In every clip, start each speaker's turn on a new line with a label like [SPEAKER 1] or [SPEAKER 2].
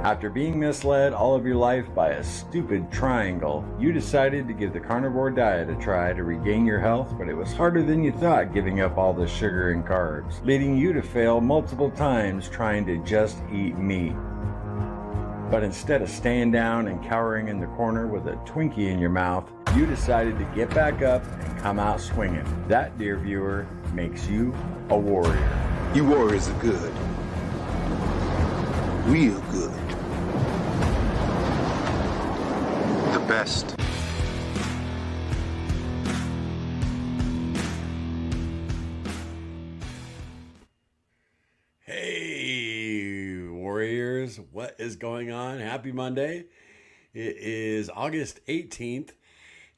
[SPEAKER 1] After being misled all of your life by a stupid triangle, you decided to give the carnivore diet a try to regain your health, but it was harder than you thought giving up all the sugar and carbs, leading you to fail multiple times trying to just eat meat. But instead of staying down and cowering in the corner with a Twinkie in your mouth, you decided to get back up and come out swinging. That, dear viewer, makes you a warrior.
[SPEAKER 2] You warriors are good. Real good. The best.
[SPEAKER 3] Hey, warriors, what is going on? Happy Monday. It is August 18th,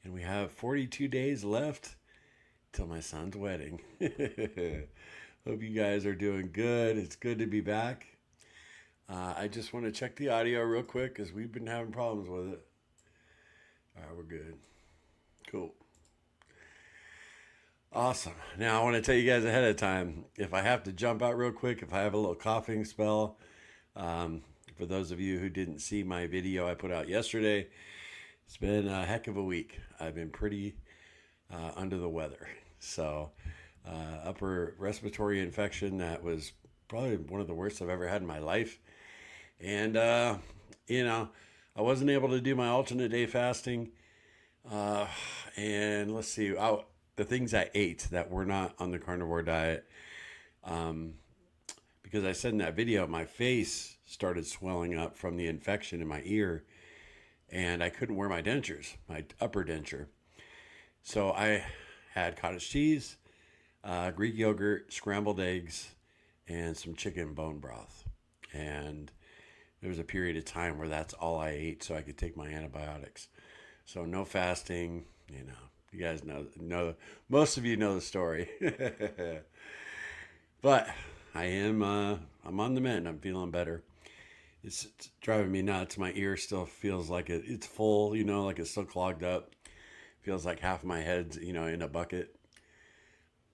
[SPEAKER 3] and we have 42 days left till my son's wedding. Hope you guys are doing good. It's good to be back. I just want to check the audio real quick because we've been having problems with it. All right, we're good. Cool. Awesome. Now, I want to tell you guys ahead of time, if I have to jump out real quick, if I have a little coughing spell, for those of you who didn't see my video I put out yesterday, it's been a heck of a week. I've been pretty under the weather. So, upper respiratory infection that was probably one of the worst I've ever had in my life. And, I wasn't able to do my alternate day fasting. And let's see, the things I ate that were not on the carnivore diet. Because I said in that video, my face started swelling up from the infection in my ear. And I couldn't wear my dentures, my upper denture. So I had cottage cheese, Greek yogurt, scrambled eggs, and some chicken bone broth. And there was a period of time where that's all I ate so I could take my antibiotics. So no fasting, you guys know most of you know the story. But I'm on the mend. I'm feeling better. It's driving me nuts. My ear still feels like it's full, like it's still clogged up. Feels like half of my head's, in a bucket.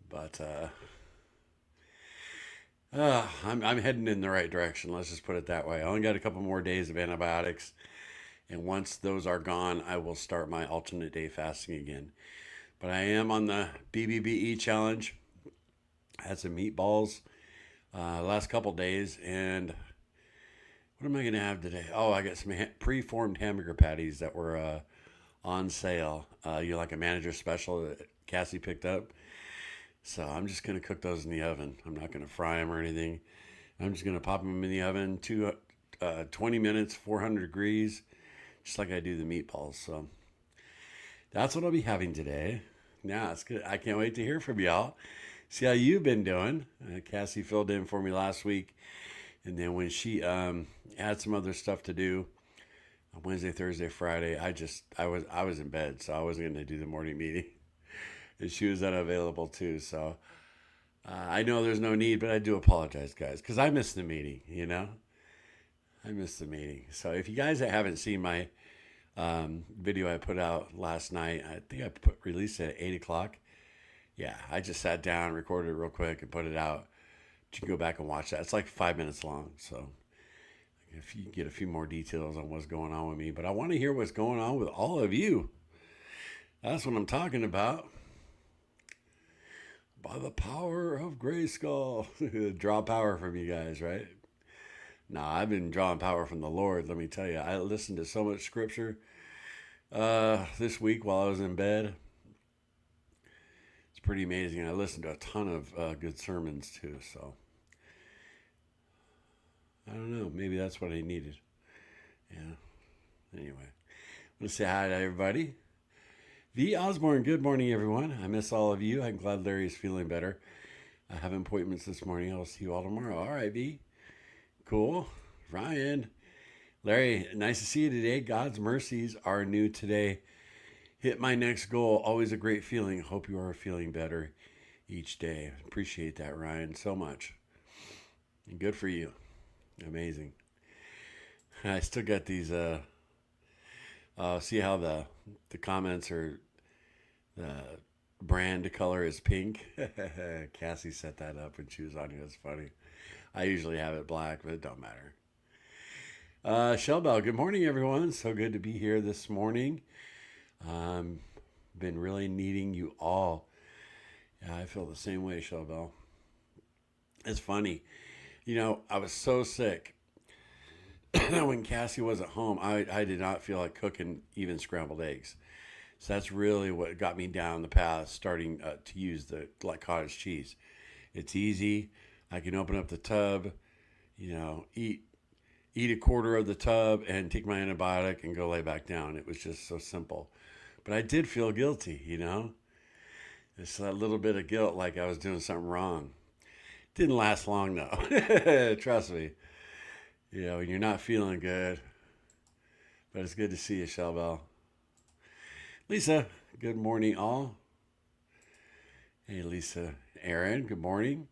[SPEAKER 3] But I'm heading in the right direction. Let's just put it that way. I only got a couple more days of antibiotics. And once those are gone, I will start my alternate day fasting again. But I am on the BBBE challenge. I had some meatballs the last couple days. And what am I going to have today? Oh, I got some pre-formed hamburger patties that were on sale. You're like a manager special that Cassie picked up. So I'm just going to cook those in the oven. I'm not going to fry them or anything. I'm just going to pop them in the oven, 20 minutes, 400 degrees, just like I do the meatballs. So that's what I'll be having today. Now, it's good. I can't wait to hear from y'all. See how you've been doing. Cassie filled in for me last week. And then when she had some other stuff to do on Wednesday, Thursday, Friday, I was in bed, so I wasn't going to do the morning meeting. And she was unavailable too. So I know there's no need, but I do apologize, guys, because I missed the meeting, I missed the meeting. So if you guys haven't seen my video I put out last night, I think I released it at 8 o'clock. Yeah, I just sat down, recorded it real quick, and put it out. You can go back and watch that. It's like 5 minutes long. So if you get a few more details on what's going on with me. But I want to hear what's going on with all of you. That's what I'm talking about. By the power of Grayskull. Draw power from you guys, right? No, I've been drawing power from the Lord, let me tell you. I listened to so much scripture this week while I was in bed. It's pretty amazing. I listened to a ton of good sermons too, so I don't know. Maybe that's what I needed. Yeah. Anyway, I'm going to say hi to everybody. V. Osborne, good morning, everyone. I miss all of you. I'm glad Larry's feeling better. I have appointments this morning. I'll see you all tomorrow. All right, V. Cool. Ryan. Larry, nice to see you today. God's mercies are new today. Hit my next goal. Always a great feeling. Hope you are feeling better each day. Appreciate that, Ryan, so much. And good for you. Amazing. I still got these see how the comments are, the brand color is pink. Cassie set that up when she was on here. That's funny. I usually have it black, but it don't matter. Shellbell, good morning, everyone. So good to be here this morning. Um, been really needing you all. Yeah, I feel the same way, Shellbell. It's funny. I was so sick when Cassie was at home. I did not feel like cooking even scrambled eggs. So that's really what got me down the path, starting to use the like cottage cheese. It's easy. I can open up the tub, eat a quarter of the tub and take my antibiotic and go lay back down. It was just so simple. But I did feel guilty. It's a little bit of guilt like I was doing something wrong. Didn't last long though. Trust me. When you're not feeling good. But it's good to see you, Shellbell. Lisa, good morning all. Hey Lisa. Aaron, good morning.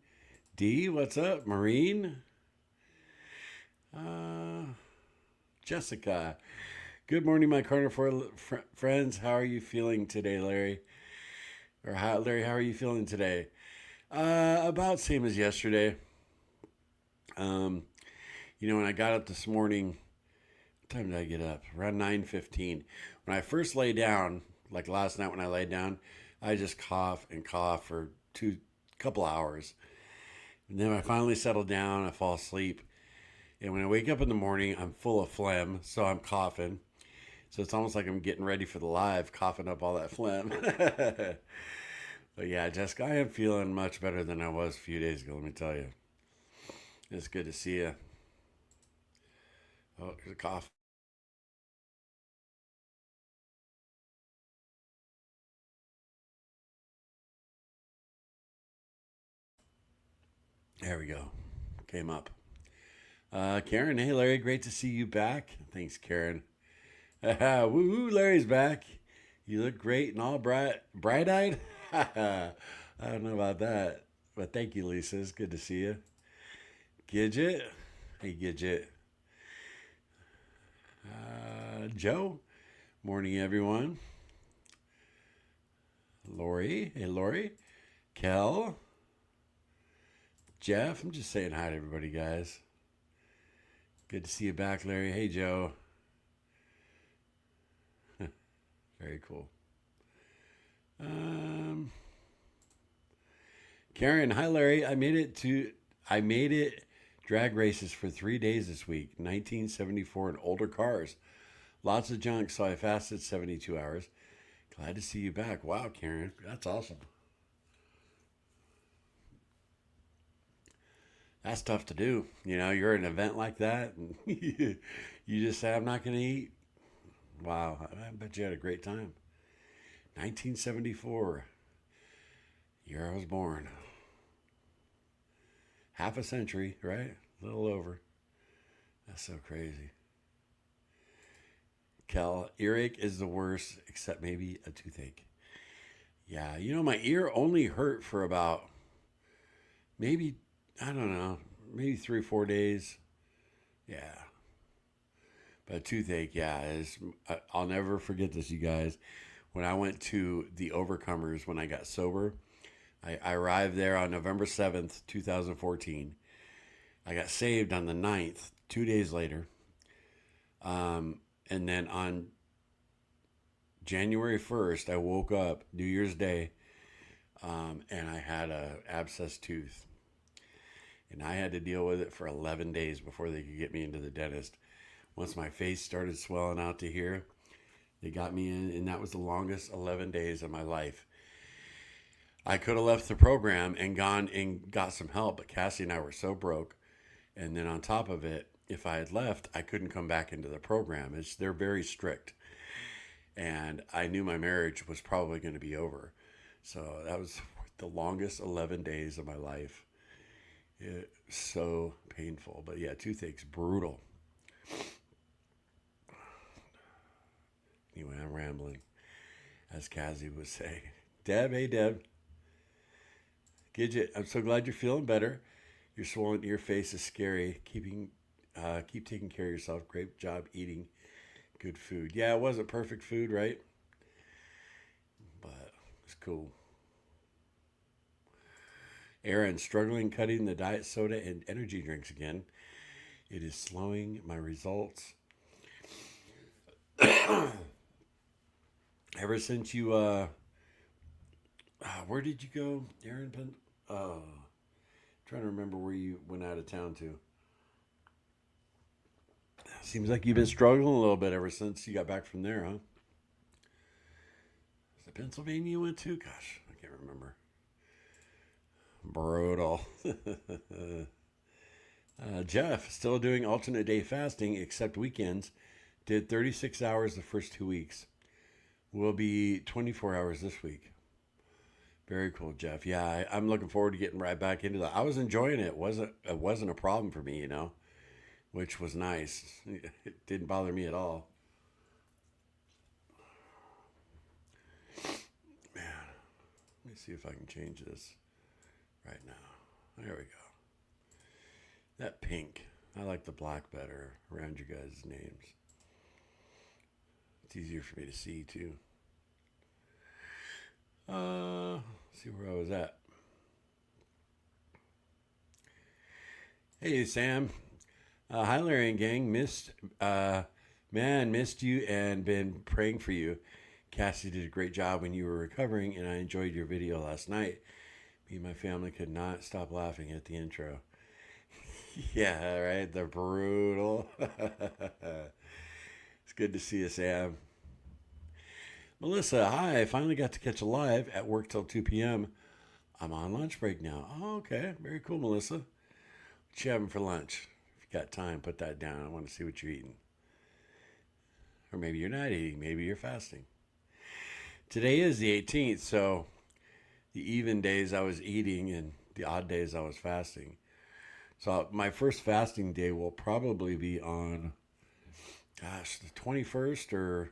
[SPEAKER 3] Dee, what's up? Maureen. Uh, Jessica. Good morning, my Carnivore friends. How are you feeling today, Larry? Larry, how are you feeling today? About same as yesterday. Um, when I got up this morning, what time did I get up? Around 9:15. When I first lay down, like last night when I laid down, I just cough and cough for couple hours. And then I finally settle down, I fall asleep. And when I wake up in the morning, I'm full of phlegm, so I'm coughing. So it's almost like I'm getting ready for the live, coughing up all that phlegm. But yeah, Jessica, I am feeling much better than I was a few days ago, let me tell you. It's good to see you. Oh, there's a cough. There we go. Came up. Karen, hey Larry, great to see you back. Thanks, Karen. Woo, Larry's back. You look great and all bright-eyed. I don't know about that, but thank you, Lisa. It's good to see you. Gidget, hey Gidget. Joe, morning everyone. Lori, hey Lori. Kel, Jeff. I'm just saying hi to everybody, guys. Good to see you back, Larry. Hey Joe. Very cool. Karen, hi Larry. I made it drag races for 3 days this week. 1974 and older cars. Lots of junk, so I fasted 72 hours. Glad to see you back. Wow, Karen. That's awesome. That's tough to do. You're at an event like that and you just say, I'm not going to eat. Wow, I bet you had a great time. 1974, year I was born. Half a century, right? A little over. That's so crazy. Kel, earache is the worst, except maybe a toothache. Yeah, my ear only hurt for about maybe, I don't know, maybe 3 or 4 days. Yeah. But a toothache, yeah, I'll never forget this, you guys. When I went to the Overcomers when I got sober, I arrived there on November 7th, 2014. I got saved on the 9th, 2 days later. And then on January 1st, I woke up, New Year's Day, and I had a abscessed tooth. And I had to deal with it for 11 days before they could get me into the dentist. Once my face started swelling out to here, they got me in, and that was the longest 11 days of my life. I could have left the program and gone and got some help, but Cassie and I were so broke. And then on top of it, if I had left, I couldn't come back into the program. They're very strict. And I knew my marriage was probably going to be over. So that was the longest 11 days of my life. It's so painful. But yeah, toothache's brutal. Anyway, I'm rambling. As Cassie would say. Deb, hey Deb. Gidget, I'm so glad you're feeling better. Your swollen ear face is scary. Keep taking care of yourself. Great job eating good food. Yeah, it wasn't perfect food, right? But it's cool. Aaron, struggling cutting the diet soda and energy drinks again. It is slowing my results. Ever since you, where did you go, Aaron? Trying to remember where you went out of town to. Seems like you've been struggling a little bit ever since you got back from there, huh? Is it Pennsylvania you went to? Gosh, I can't remember. Brutal. Jeff, still doing alternate day fasting except weekends. Did 36 hours the first 2 weeks. Will be 24 hours this week. Very cool, Jeff. Yeah, I'm looking forward to getting right back into that. I was enjoying it. It wasn't a problem for me, which was nice. It didn't bother me at all. Man, let me see if I can change this right now. There we go. That pink. I like the black better around you guys' names. It's easier for me to see, too. See where I was at. Hey, Sam. Hi, Larry and gang. Missed you and been praying for you. Cassie did a great job when you were recovering, and I enjoyed your video last night. Me and my family could not stop laughing at the intro. Yeah, right? The brutal. It's good to see you, Sam. Melissa, hi. I finally got to catch a live at work till 2 p.m. I'm on lunch break now. Oh, okay. Very cool, Melissa. What you having for lunch? If you got time, put that down. I want to see what you're eating. Or maybe you're not eating. Maybe you're fasting. Today is the 18th, so the even days I was eating and the odd days I was fasting. So my first fasting day will probably be on, the 21st or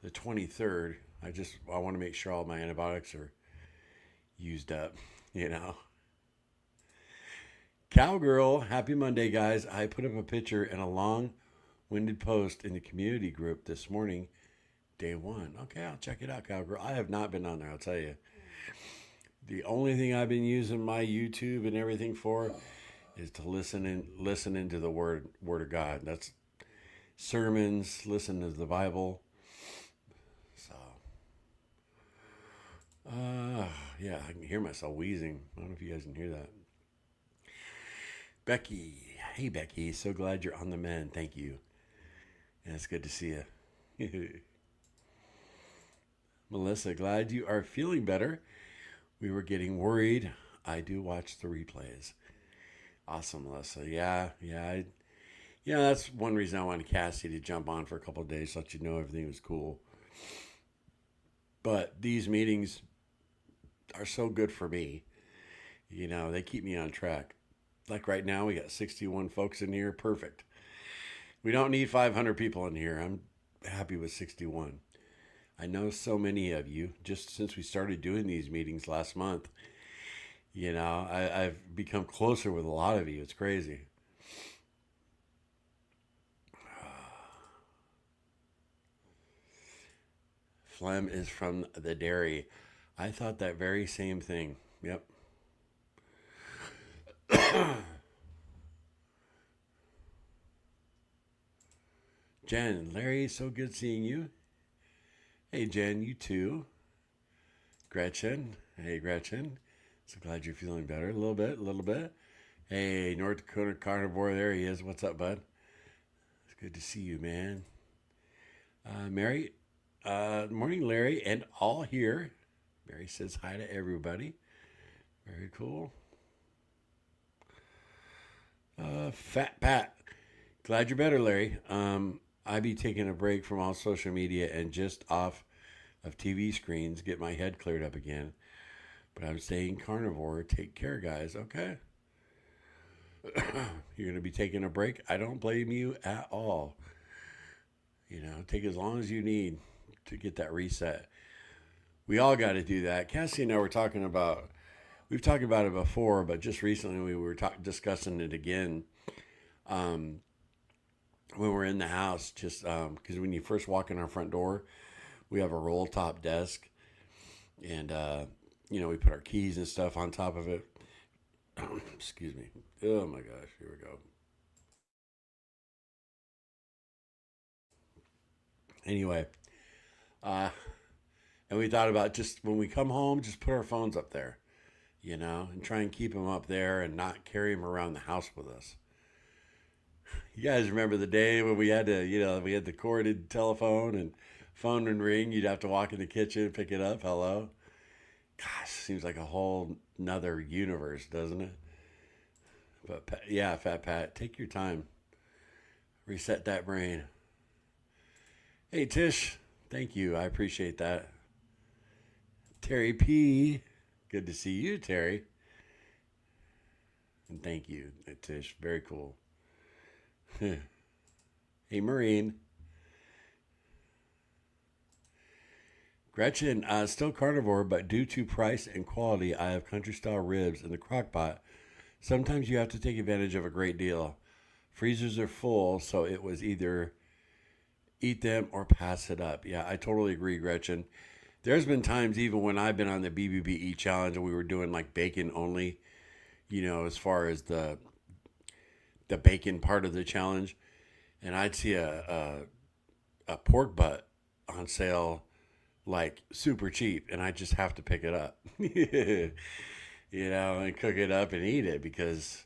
[SPEAKER 3] the 23rd. I want to make sure all my antibiotics are used up, Cowgirl, happy Monday, guys. I put up a picture and a long-winded post in the community group this morning, day 1. Okay, I'll check it out, Cowgirl. I have not been on there, I'll tell you. The only thing I've been using my YouTube and everything for is to listen into the word of God. That's sermons, listen to the Bible. So, yeah, I can hear myself wheezing. I don't know if you guys can hear that. Becky, hey Becky, so glad you're on the mend. Thank you. And it's good to see you. Melissa, glad you are feeling better. We were getting worried. I do watch the replays. Awesome, Melissa. Yeah. That's one reason I wanted Cassie to jump on for a couple of days, so let you know everything was cool. But these meetings are so good for me. They keep me on track. Like right now, we got 61 folks in here. Perfect. We don't need 500 people in here. I'm happy with 61. I know so many of you, just since we started doing these meetings last month. I've become closer with a lot of you. It's crazy. Phlegm is from the dairy. I thought that very same thing. Yep. Jen, Larry, so good seeing you. Hey, Jen, you too. Gretchen. Hey, Gretchen. So glad you're feeling better. A little bit. Hey, North Dakota Carnivore, there he is. What's up, bud? It's good to see you, man. Mary, morning, Larry, and all here. Mary says hi to everybody. Very cool. Fat Pat, glad you're better, Larry. I be taking a break from all social media and just off of TV screens, get my head cleared up again. But I'm staying carnivore. Take care, guys. Okay. You're going to be taking a break. I don't blame you at all. Take as long as you need to get that reset. We all got to do that. Cassie and I were talking about, we've talked about it before, but just recently we were discussing it again. When we're in the house, just because when you first walk in our front door, we have a roll top desk, and we put our keys and stuff on top of it. Excuse me. Oh my gosh, here we go. Anyway, and we thought about just when we come home, just put our phones up there, and try and keep them up there and not carry them around the house with us. You guys remember the day when we had to, we had the corded telephone and phone would ring. You'd have to walk in the kitchen, pick it up. Hello. Gosh, seems like a whole nother universe, doesn't it? But yeah, Fat Pat, take your time. Reset that brain. Hey, Tish, thank you. I appreciate that. Terry P, good to see you, Terry. And thank you, Tish. Very cool. Hey, Marine. Gretchen, still carnivore, but due to price and quality, I have country style ribs in the crock pot. Sometimes you have to take advantage of a great deal. Freezers are full, so it was either eat them or pass it up. Yeah, I totally agree, Gretchen. There's been times even when I've been on the BBBE challenge and we were doing like bacon only, as far as the bacon part of the challenge, and I'd see a pork butt on sale like super cheap, and I just have to pick it up, and cook it up and eat it, because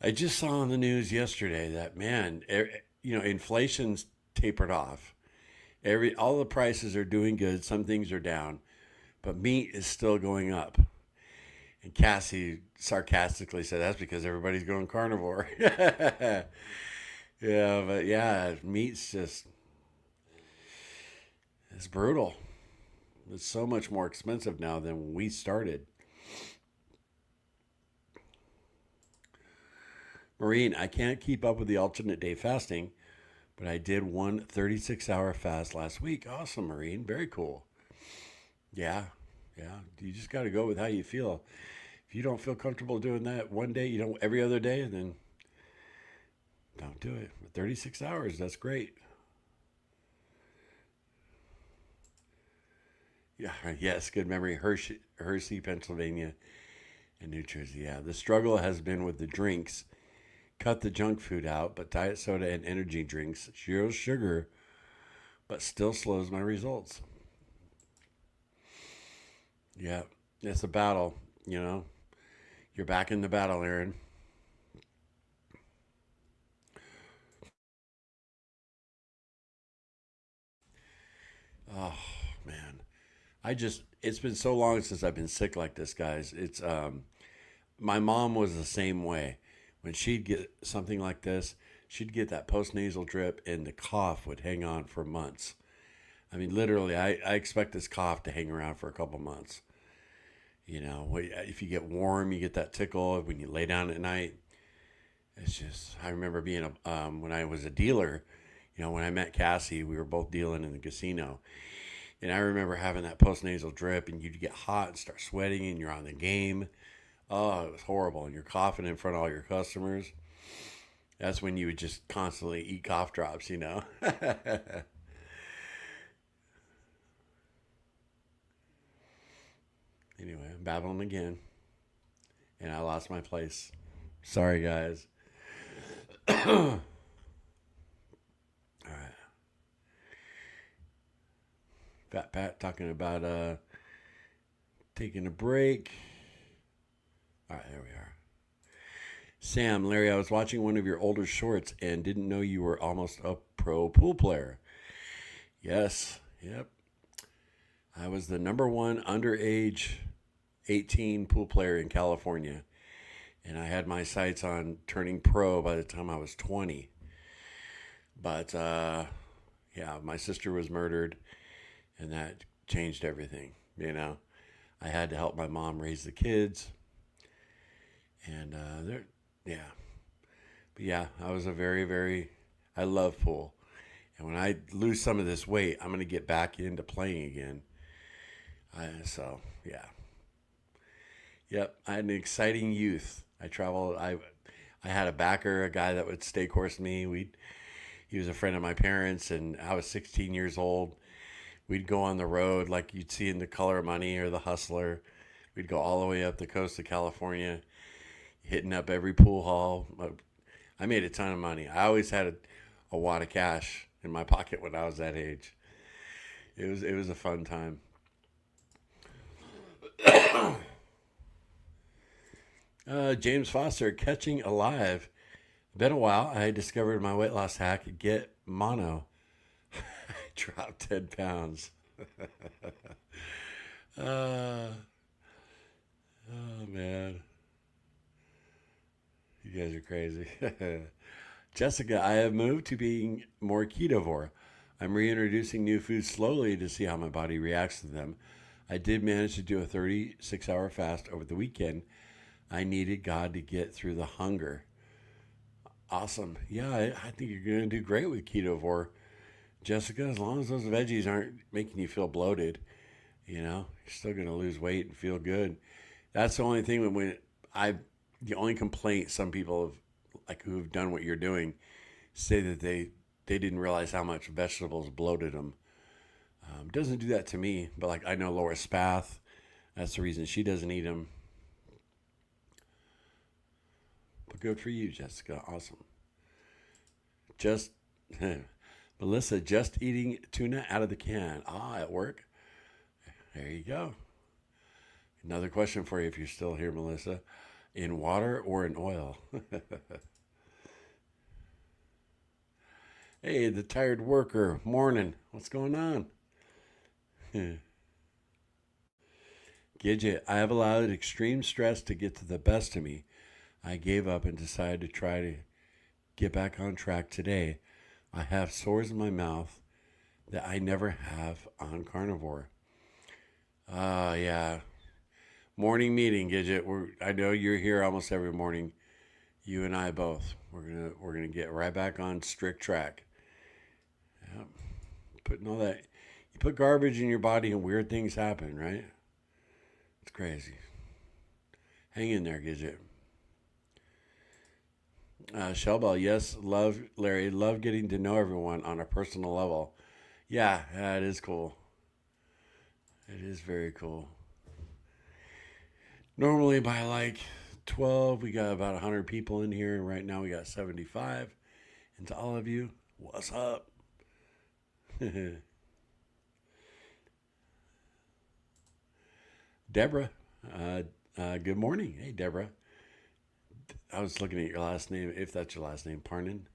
[SPEAKER 3] I just saw on the news yesterday that, man, inflation's tapered off. All the prices are doing good. Some things are down, but meat is still going up. And Cassie sarcastically said that's because everybody's going carnivore. Yeah, but yeah, meat's it's brutal. It's so much more expensive now than when we started. Marine, I can't keep up with the alternate day fasting, but I did one 36-hour fast last week. Awesome, Marine. Very cool. Yeah. You just got to go with how you feel. If you don't feel comfortable doing that one day, every other day, then don't do it. But 36 hours, that's great. Yeah, yes, good memory. Hershey, Pennsylvania, and New Jersey. Yeah, the struggle has been with the drinks. Cut the junk food out, but diet soda and energy drinks, zero sugar, but still slows my results. Yeah, it's a battle, You're back in the battle, Aaron. Oh, man. It's been so long since I've been sick like this, guys. My mom was the same way. When she'd get something like this, she'd get that postnasal drip and the cough would hang on for months. I mean, literally, I expect this cough to hang around for a couple months. If you get warm, you get that tickle. When you lay down at night, it's just, I remember being when I was a dealer, when I met Cassie, we were both dealing in the casino. And I remember having that postnasal drip and you'd get hot and start sweating and you're on the game. Oh, it was horrible. And you're coughing in front of all your customers. That's when you would just constantly eat cough drops, Anyway, I'm babbling again. And I lost my place. Sorry, guys. All right. Fat Pat talking about taking a break. All right, there we are. Sam, Larry, I was watching one of your older shorts and didn't know you were almost a pro pool player. Yes, yep. I was the number one underage 18 pool player in California. And I had my sights on turning pro by the time I was 20. But, my sister was murdered and that changed everything, I had to help my mom raise the kids. And I was I love pool. And when I lose some of this weight, I'm going to get back into playing again. Yep, I had an exciting youth. I traveled, I had a backer, a guy that would stay course me. He was a friend of my parents, and I was 16 years old. We'd go on the road like you'd see in The Color of Money or The Hustler. We'd go all the way up the coast of California, hitting up every pool hall. I made a ton of money. I always had a wad of cash in my pocket when I was that age. It was a fun time. James Foster, catching alive. Been a while. I discovered my weight loss hack. Get mono. I dropped 10 pounds. uh, oh man, you guys are crazy. Jessica, I have moved to being more ketovore. I'm reintroducing new foods slowly to see how my body reacts to them. I did manage to do a 36-hour fast over the weekend. I needed God to get through the hunger. Awesome. Yeah, I think you're going to do great with Ketovore. Jessica, as long as those veggies aren't making you feel bloated, you're still going to lose weight and feel good. That's the only thing the only complaint some people have, like who've done what you're doing, say that they didn't realize how much vegetables bloated them. Doesn't do that to me, but like I know Laura Spath, that's the reason she doesn't eat them. But good for you, Jessica. Awesome. Melissa, just eating tuna out of the can. At work. There you go. Another question for you if you're still here, Melissa. In water or in oil? Hey, the tired worker. Morning. What's going on? Gidget, I have allowed extreme stress to get to the best of me. I gave up and decided to try to get back on track today. I have sores in my mouth that I never have on carnivore. Yeah. Morning meeting, Gidget. I know you're here almost every morning. You and I both. We're gonna get right back on strict track. Yep. Putting all that, you put garbage in your body and weird things happen, right? It's crazy. Hang in there, Gidget. Shellbell, yes, love Larry, love getting to know everyone on a personal level. Yeah, it is cool. It is very cool. Normally by like 12, we got about 100 people in here, and right now we got 75. And to all of you, what's up? Deborah, good morning. Hey, Deborah. I was looking at your last name, if that's your last name, Parnan.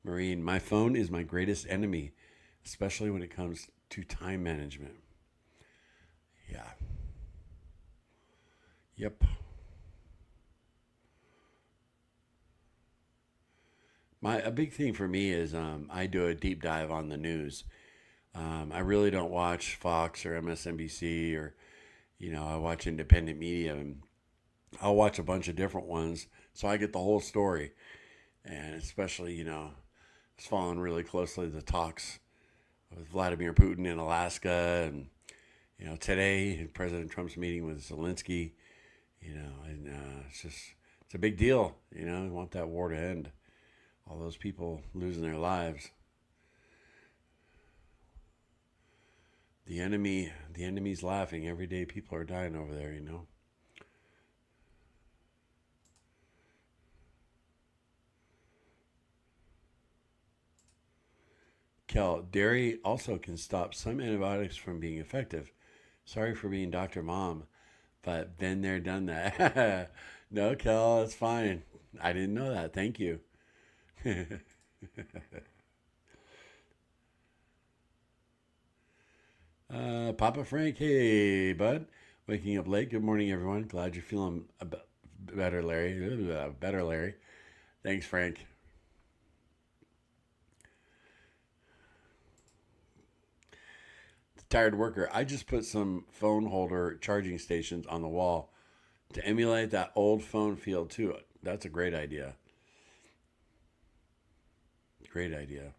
[SPEAKER 3] Marine, my phone is my greatest enemy, especially when it comes to time management. Yeah. Yep. A big thing for me is I do a deep dive on the news. I really don't watch Fox or MSNBC or, I watch independent media, and I'll watch a bunch of different ones so I get the whole story. And especially, I was following really closely the talks with Vladimir Putin in Alaska, and today President Trump's meeting with Zelensky. And it's a big deal. We want that war to end. All those people losing their lives. The enemy's laughing. Every day people are dying over there, Kel, dairy also can stop some antibiotics from being effective. Sorry for being Dr. Mom, but been there, done that. No, Kel, it's fine. I didn't know that. Thank you. Papa Frank, hey, bud. Waking up late. Good morning, everyone. Glad you're feeling better, Larry. Better, Larry. Thanks, Frank. Tired worker. I just put some phone holder charging stations on the wall to emulate that old phone feel too. That's a great idea. Great idea.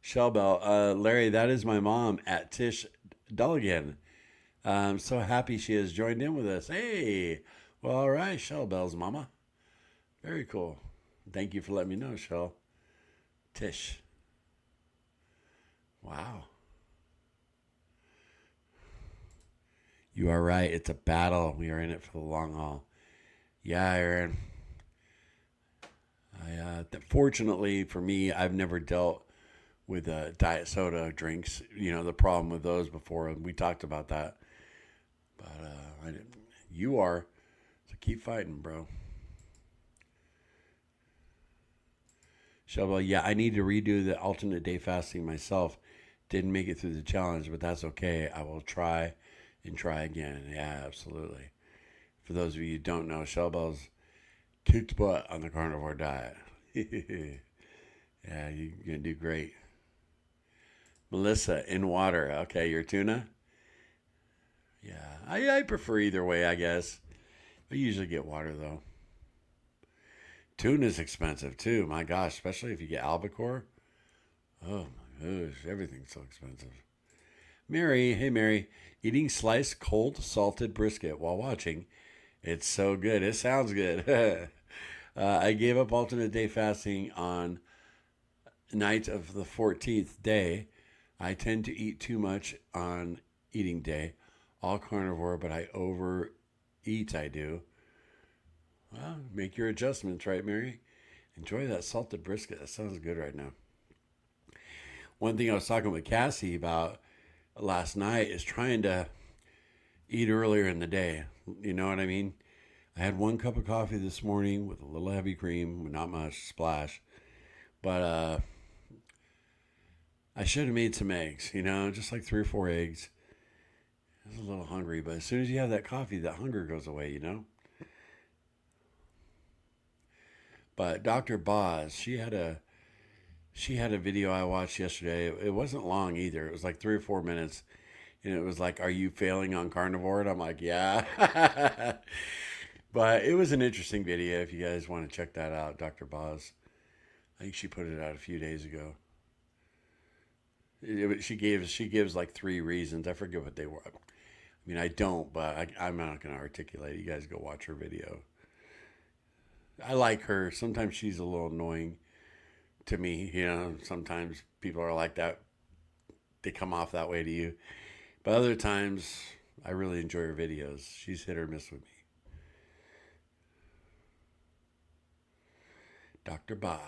[SPEAKER 3] Shellbell, Larry, that is my mom at Tish Dulligan. I'm so happy she has joined in with us. Hey, well, all right, Shellbell's mama. Very cool. Thank you for letting me know, Shell. Tish. Wow. You are right. It's a battle. We are in it for the long haul. Yeah, Aaron. Fortunately for me, I've never dealt with diet soda drinks. You know, the problem with those before. We talked about that. But I didn't. You are. So keep fighting, bro. Shelby, yeah, I need to redo the alternate day fasting myself. Didn't make it through the challenge, but that's okay. I will try and try again. Yeah, absolutely. For those of you who don't know, Shelby's kicked butt on the carnivore diet. Yeah, you're going to do great. Melissa, in water. Okay, your tuna? Yeah, I prefer either way, I guess. I usually get water, though. Tuna's expensive, too. My gosh, especially if you get albacore. Oh, my gosh, everything's so expensive. Mary, hey, Mary. Eating sliced cold salted brisket while watching. It's so good. It sounds good. I gave up alternate day fasting on night of the 14th day. I tend to eat too much on eating day. All carnivore, but I overeat, I do. Well, make your adjustments, right, Mary? Enjoy that salted brisket. That sounds good right now. One thing I was talking with Cassie about last night is trying to eat earlier in the day. You know what I mean? I had 1 cup of coffee this morning with a little heavy cream, not much, splash. But I should have made some eggs, you know, just like 3 or 4 eggs. I was a little hungry, but as soon as you have that coffee, that hunger goes away, you know? But Dr. Boz, she had a video I watched yesterday. It wasn't long either. It was like 3 or 4 minutes. And it was like, are you failing on carnivore? And I'm like, yeah. But it was an interesting video if you guys want to check that out, Dr. Boz. I think she put it out a few days ago. She gives like 3 reasons. I forget what they were. I mean, I don't, but I'm not going to articulate. You guys go watch her video. I like her. Sometimes she's a little annoying to me. You know, sometimes people are like that. They come off that way to you. But other times, I really enjoy her videos. She's hit or miss with me. Dr. Boz.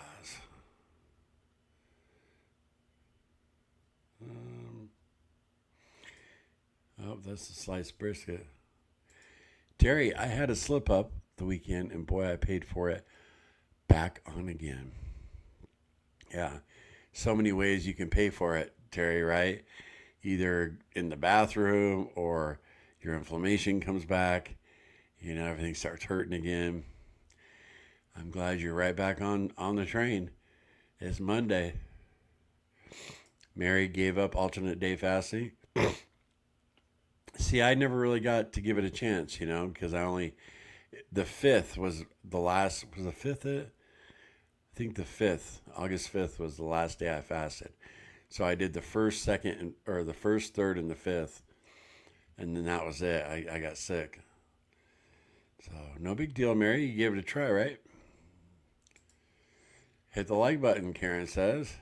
[SPEAKER 3] Oh, that's the sliced brisket. Terry, I had a slip up the weekend, and boy, I paid for it. Back on again. Yeah, so many ways you can pay for it, Terry, right? Either in the bathroom or your inflammation comes back. You know, everything starts hurting again. I'm glad you're right back on the train. It's Monday. Mary gave up alternate day fasting. See, I never really got to give it a chance, you know, because the 5th was the last, was the 5th it? I think the 5th, August 5th was the last day I fasted. So I did the 1st, 2nd, or the 1st, 3rd, and the 5th. And then that was it. I got sick. So no big deal, Mary. You gave it a try, right? Hit the like button, Karen says.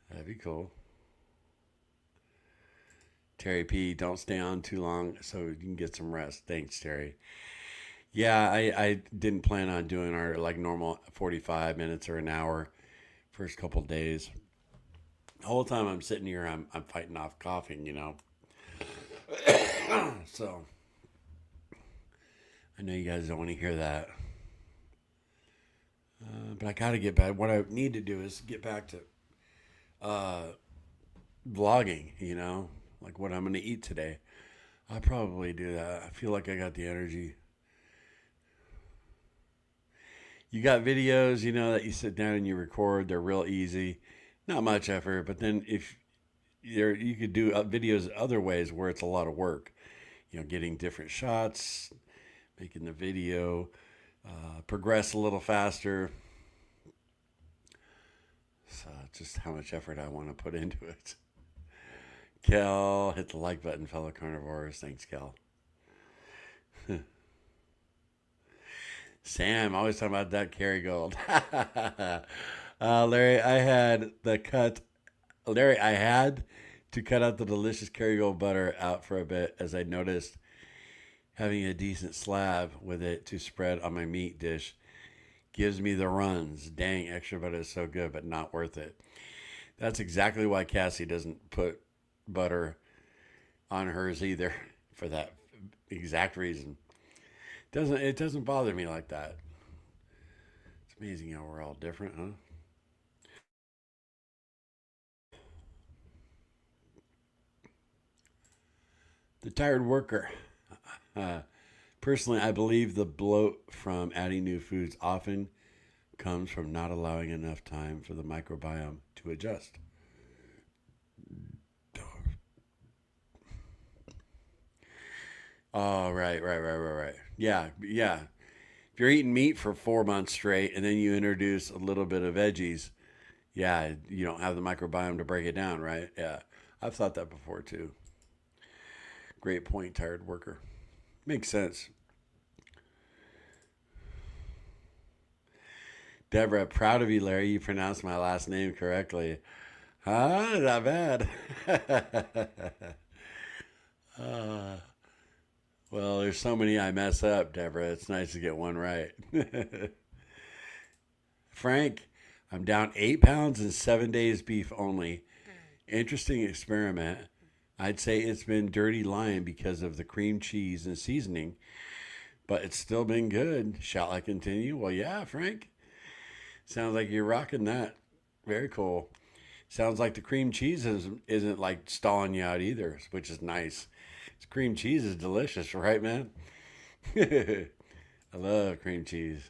[SPEAKER 3] That'd be cool. Terry P, don't stay on too long so you can get some rest. Thanks, Terry. Yeah, I didn't plan on doing our like normal 45 minutes or an hour first couple days. The whole time I'm sitting here, I'm fighting off coughing, you know. So I know you guys don't want to hear that. But I got to get back. What I need to do is get back to vlogging, you know, like what I'm going to eat today. I'll probably do that. I feel like I got the energy. You got videos, you know, that you sit down and you record. They're real easy. Not much effort. But then if you could do videos other ways where it's a lot of work. You know, getting different shots, making the video progress a little faster. So just how much effort I want to put into it. Kel, hit the like button, fellow carnivores. Thanks, Kel. Sam, always talking about that Kerrygold. Larry, I had to cut out the delicious Kerrygold butter out for a bit, as I noticed having a decent slab with it to spread on my meat dish gives me the runs. Dang, extra butter is so good, but not worth it. That's exactly why Cassie doesn't put butter on hers either, for that exact reason. It doesn't bother me like that. It's amazing how we're all different, huh? The tired worker. Personally, I believe the bloat from adding new foods often comes from not allowing enough time for the microbiome to adjust. Oh, right. Yeah. If you're eating meat for 4 months straight and then you introduce a little bit of veggies, yeah, you don't have the microbiome to break it down, right? Yeah. I've thought that before too. Great point, tired worker. Makes sense. Deborah, proud of you, Larry. You pronounced my last name correctly. Huh? Not bad. uh, well, there's so many I mess up, Deborah. It's nice to get one right. Frank, I'm down 8 pounds in 7 days beef only. Interesting experiment. I'd say it's been dirty lying because of the cream cheese and seasoning, but it's still been good. Shall I continue? Well, yeah, Frank. Sounds like you're rocking that. Very cool. Sounds like the cream cheese isn't like stalling you out either, which is nice. Cream cheese is delicious, right, man? I love cream cheese.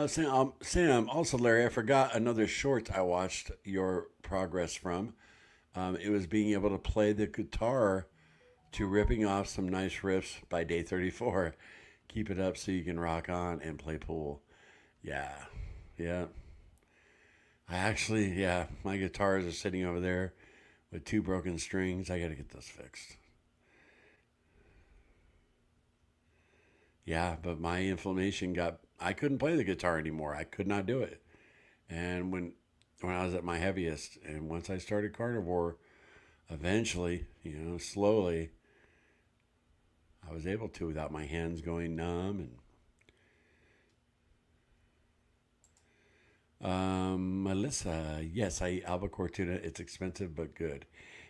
[SPEAKER 3] Sam, also Larry, I forgot another short I watched your progress from. It was being able to play the guitar to ripping off some nice riffs by day 34. Keep it up so you can rock on and play pool. Yeah. My guitars are sitting over there with 2 broken strings. I got to get those fixed. Yeah, but my inflammation I couldn't play the guitar anymore. I could not do it. And when I was at my heaviest, and once I started carnivore, eventually, slowly, I was able to without my hands going numb. And Melissa, yes, I eat albacore tuna. It's expensive but good.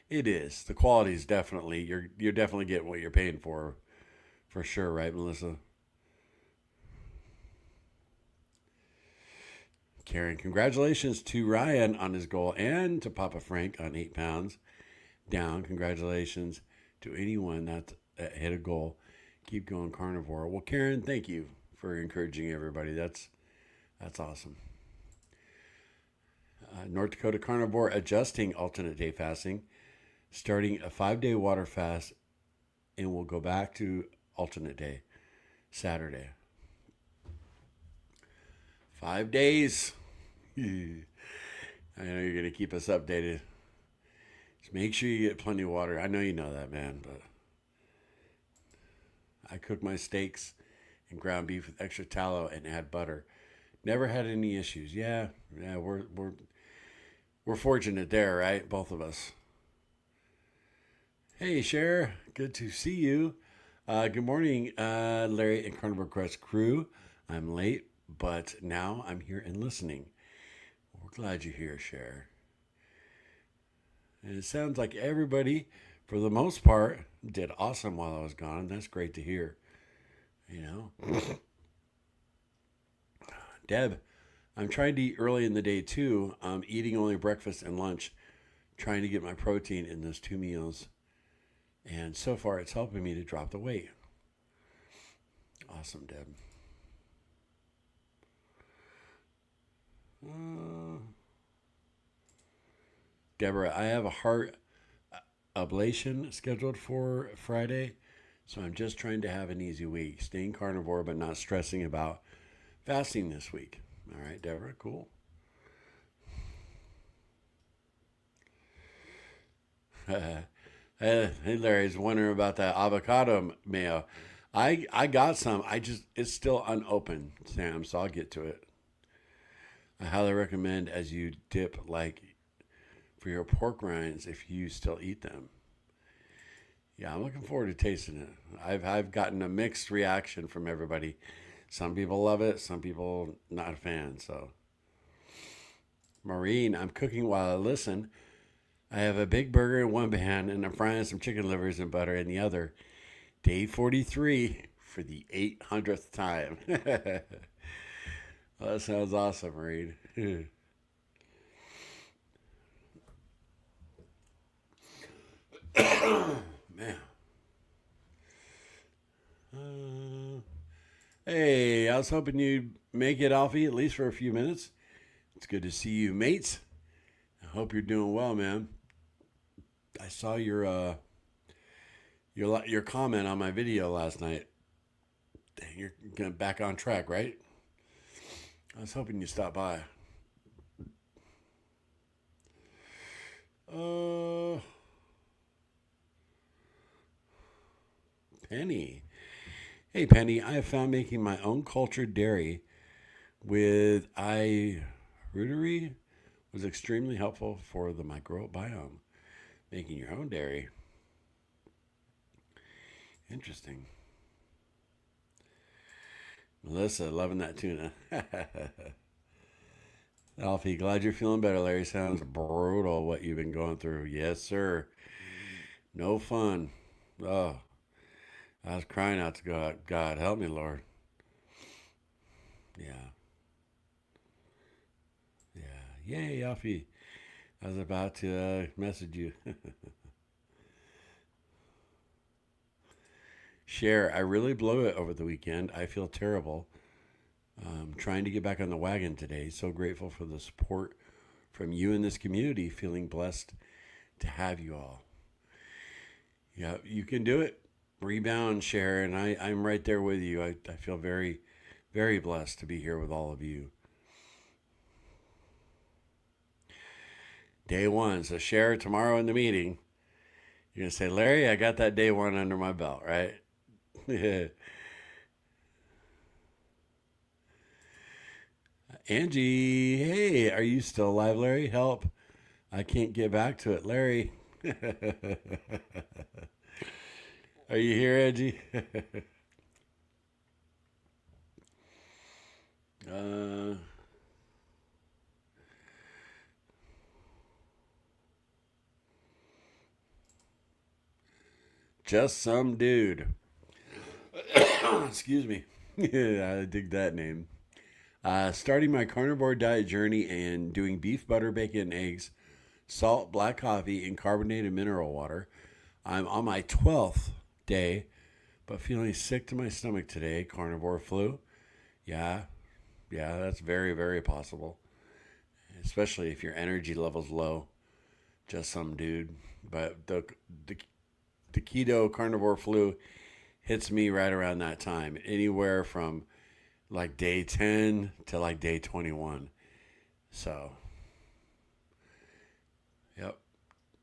[SPEAKER 3] It is. The quality is definitely you're definitely getting what you're paying for sure, right, Melissa? Karen, congratulations to Ryan on his goal and to Papa Frank on 8 pounds down. Congratulations to anyone that hit a goal. Keep going carnivore. Well, Karen, thank you for encouraging everybody. That's awesome. North Dakota Carnivore adjusting alternate day fasting, starting a 5-day water fast, and we'll go back to alternate day Saturday. 5 days. I know you're going to keep us updated. Just make sure you get plenty of water. I know you know that, man, but I cook my steaks and ground beef with extra tallow and add butter. Never had any issues. Yeah, we're fortunate there, right? Both of us. Hey, Cher. Good to see you. Good morning, Larry and Carnivore Quest crew. I'm late, but now I'm here and listening. We're glad you're here, Cher. And it sounds like everybody, for the most part, did awesome while I was gone. That's great to hear. Deb, I'm trying to eat early in the day too. I'm eating only breakfast and lunch, trying to get my protein in those 2 meals. And so far, it's helping me to drop the weight. Awesome, Deb. Deborah, I have a heart ablation scheduled for Friday, so I'm just trying to have an easy week, staying carnivore but not stressing about fasting this week. All right, Deborah, cool. Hey, Larry's wondering about that avocado mayo. I got some. It's still unopened, Sam, so I'll get to it. I highly recommend as you dip like for your pork rinds if you still eat them. Yeah, I'm looking forward to tasting it. I've gotten a mixed reaction from everybody. Some people love it, some people not a fan. So, Maureen, I'm cooking while I listen. I have a big burger in one pan and I'm frying some chicken livers and butter in the other. Day 43 for the 800th time. Well, that sounds awesome, Maureen. Man. Hey, I was hoping you'd make it, Alfie, at least for a few minutes. It's good to see you, mates. I hope you're doing well, man. I saw your comment on my video last night. Dang, you're gonna back on track, right? I was hoping you stopped by. Penny. Hey, Penny, I have found making my own cultured dairy with iRootery was extremely helpful for the microbiome. Making your own dairy. Interesting. Melissa, loving that tuna. Alfie, glad you're feeling better. Larry, sounds brutal what you've been going through. Yes, sir. No fun. Oh, I was crying out to God. God, help me, Lord. Yeah. Yeah. Yay, Alfie. I was about to message you. Share, I really blew it over the weekend. I feel terrible. Trying to get back on the wagon today. So grateful for the support from you in this community. Feeling blessed to have you all. Yeah, you can do it. Rebound, Share, and I'm right there with you. I feel very, very blessed to be here with all of you. Day one. So Share, tomorrow in the meeting, you're going to say, Larry, I got that day one under my belt, right? Angie, hey, are you still alive, Larry? Help. I can't get back to it, Larry. Are you here, Angie? Just some dude. Excuse me. I dig that name. Starting my carnivore diet journey and doing beef, butter, bacon, eggs, salt, black coffee, and carbonated mineral water. I'm on my 12th day, but feeling sick to my stomach today. Carnivore flu. Yeah, that's very, very possible. Especially if your energy level's low. Just some dude. But the keto carnivore flu hits me right around that time. Anywhere from like day 10 to like day 21. So, yep.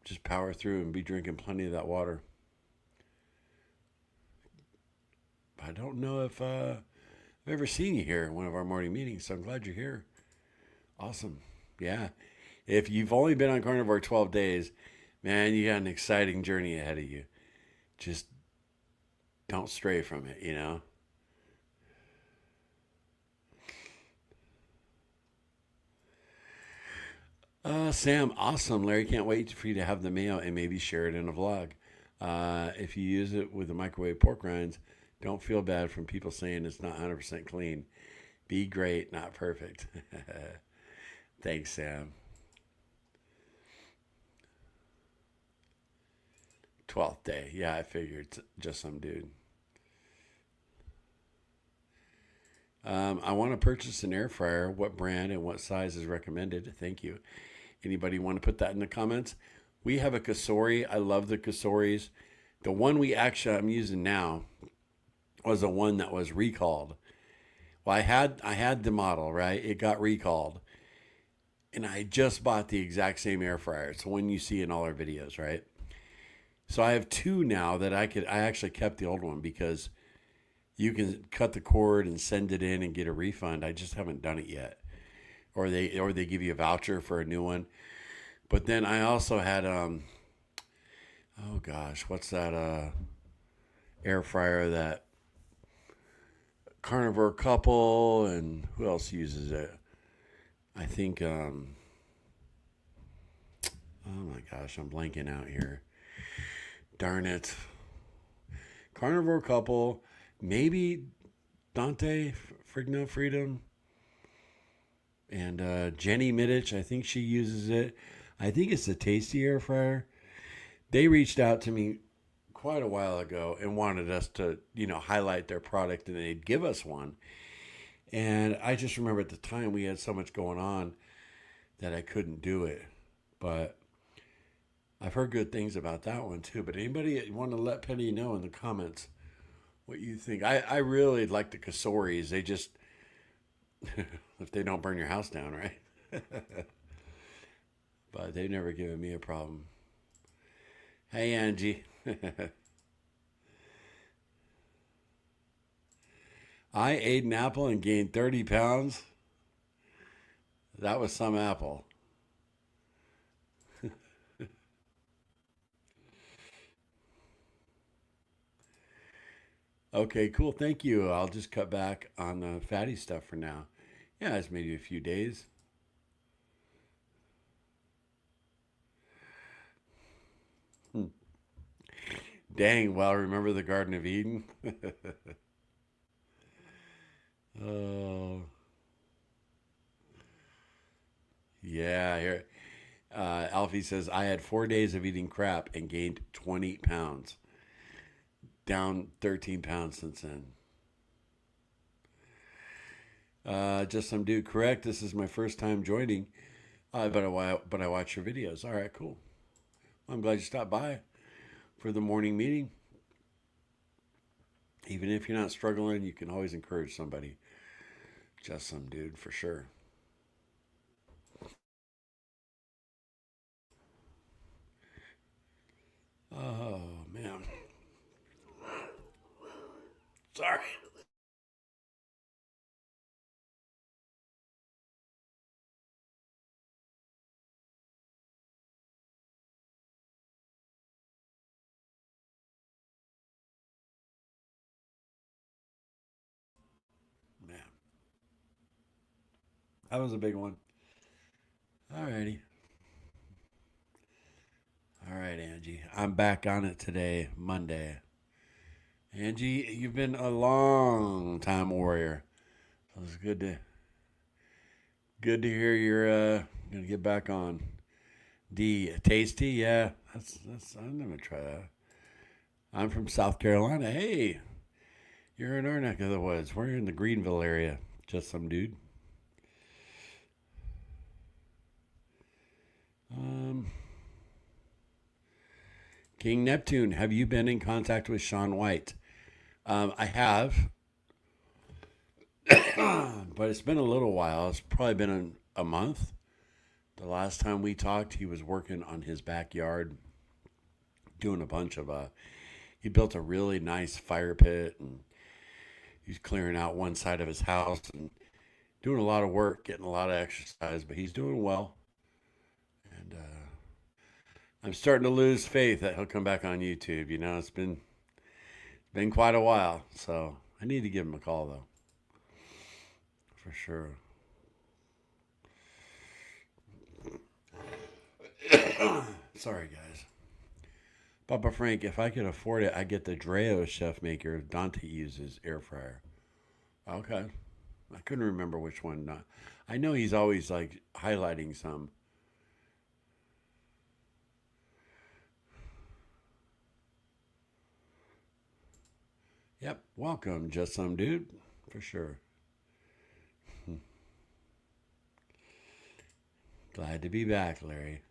[SPEAKER 3] Just power through and be drinking plenty of that water. I don't know if I've ever seen you here in one of our morning meetings, so I'm glad you're here. Awesome. Yeah. If you've only been on carnivore 12 days, man, you got an exciting journey ahead of you. Just don't stray from it, you know? Sam, awesome. Larry, can't wait for you to have the mail and maybe share it in a vlog. If you use it with the microwave pork rinds, don't feel bad from people saying it's not 100% clean. Be great, not perfect. Thanks, Sam. 12th day. Yeah, I figured. Just some dude. I want to purchase an air fryer. What brand and what size is recommended? Thank you. Anybody want to put that in the comments? We have a Kasori. I love the Kasoris. The one I'm using now was the one that was recalled. Well, I had the model, right? It got recalled. And I just bought the exact same air fryer. It's the one you see in all our videos, right? So I have two now that I actually kept the old one because you can cut the cord and send it in and get a refund. I just haven't done it yet. or they give you a voucher for a new one. But then I also had oh gosh, what's that air fryer that Carnivore Couple, and who else uses it? I think oh my gosh, I'm blanking out here. Darn it. Carnivore Couple, maybe Dante Frigno Freedom, and Jenny Middich, I think she uses it. I think it's a Tasty air fryer. They reached out to me quite a while ago and wanted us to, highlight their product, and they'd give us one. And I just remember at the time we had so much going on that I couldn't do it. But I've heard good things about that one too. But anybody want to let Penny know in the comments what you think? I really like the Kasoris. They just, if they don't burn your house down, right? But they've never given me a problem. Hey, Angie. I ate an apple and gained 30 pounds. That was some apple. Okay, cool. Thank you. I'll just cut back on the fatty stuff for now. Yeah, it's maybe a few days. Dang, well, remember the Garden of Eden? Oh, yeah. Here, Alfie says, I had 4 days of eating crap and gained 20 pounds. Down 13 pounds since then. Just some dude, correct. This is my first time joining, but I watch your videos. All right, cool. I'm glad you stopped by for the morning meeting. Even if you're not struggling, you can always encourage somebody. Just some dude, for sure. Oh, man. Sorry. Man, that was a big one. Alrighty. All right, Angie. I'm back on it today, Monday. Angie, you've been a long time warrior. So it's good to hear you're gonna get back on. D Tasty, yeah. That's I'm gonna try that. I'm from South Carolina. Hey, you're in our neck of the woods. We're in the Greenville area. Just some dude. Um King Neptune, have you been in contact with Sean White? I have, but it's been a little while. It's probably been a month. The last time we talked, he was working on his backyard, doing a bunch of, he built a really nice fire pit, and he's clearing out one side of his house and doing a lot of work, getting a lot of exercise, but he's doing well. And I'm starting to lose faith that he'll come back on YouTube. It's been quite a while, so I need to give him a call though, for sure. Sorry, guys. Papa Frank, if I could afford it, I'd get the Dreo Chef Maker Dante uses air fryer. Okay. I couldn't remember which one. Not. I know he's always like highlighting some. Yep. Welcome, just some dude, for sure. Glad to be back, Larry.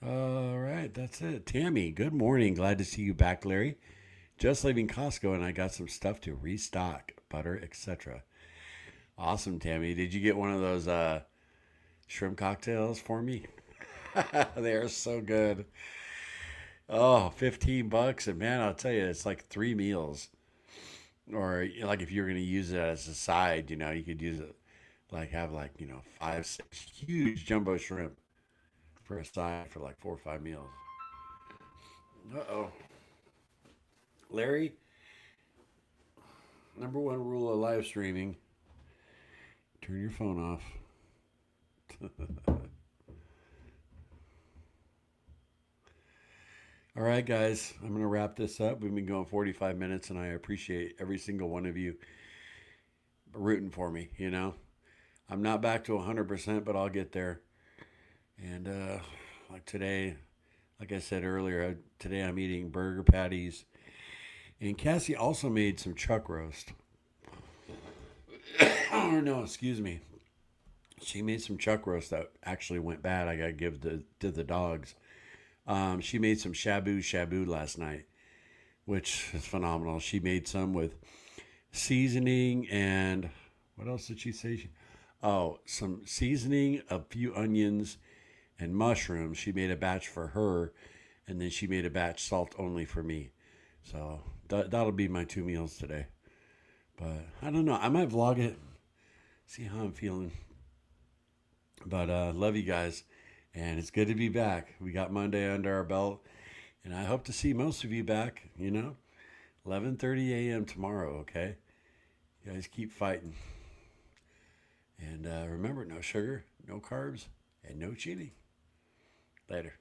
[SPEAKER 3] All right, that's it. Tammy, good morning. Glad to see you back, Larry. Just leaving Costco and I got some stuff to restock, butter, etc. Awesome, Tammy. Did you get one of those shrimp cocktails for me? They are so good. Oh, $15. And man, I'll tell you, it's like 3 meals. Or like if you're going to use it as a side, you could use it like have like, 5, 6 huge jumbo shrimp for a side for like 4 or 5 meals. Uh-oh. Larry, number one rule of live streaming, turn your phone off. All right, guys, I'm going to wrap this up. We've been going 45 minutes, and I appreciate every single one of you rooting for me, I'm not back to 100%, but I'll get there. And like today, like I said earlier, today I'm eating burger patties. And Cassie also made some chuck roast. Oh, no, excuse me. She made some chuck roast that actually went bad. I got to give to the dogs. She made some shabu last night, which is phenomenal. She made some with seasoning and what else did she say? Some seasoning, a few onions, and mushrooms. She made a batch for her, and then she made a batch salt only for me. So that'll be my 2 meals today. But I don't know. I might vlog it, see how I'm feeling. But love you guys, and it's good to be back. We got Monday under our belt, and I hope to see most of you back. 11:30 a.m. tomorrow. Okay, you guys keep fighting, and remember, no sugar, no carbs, and no cheating. Later.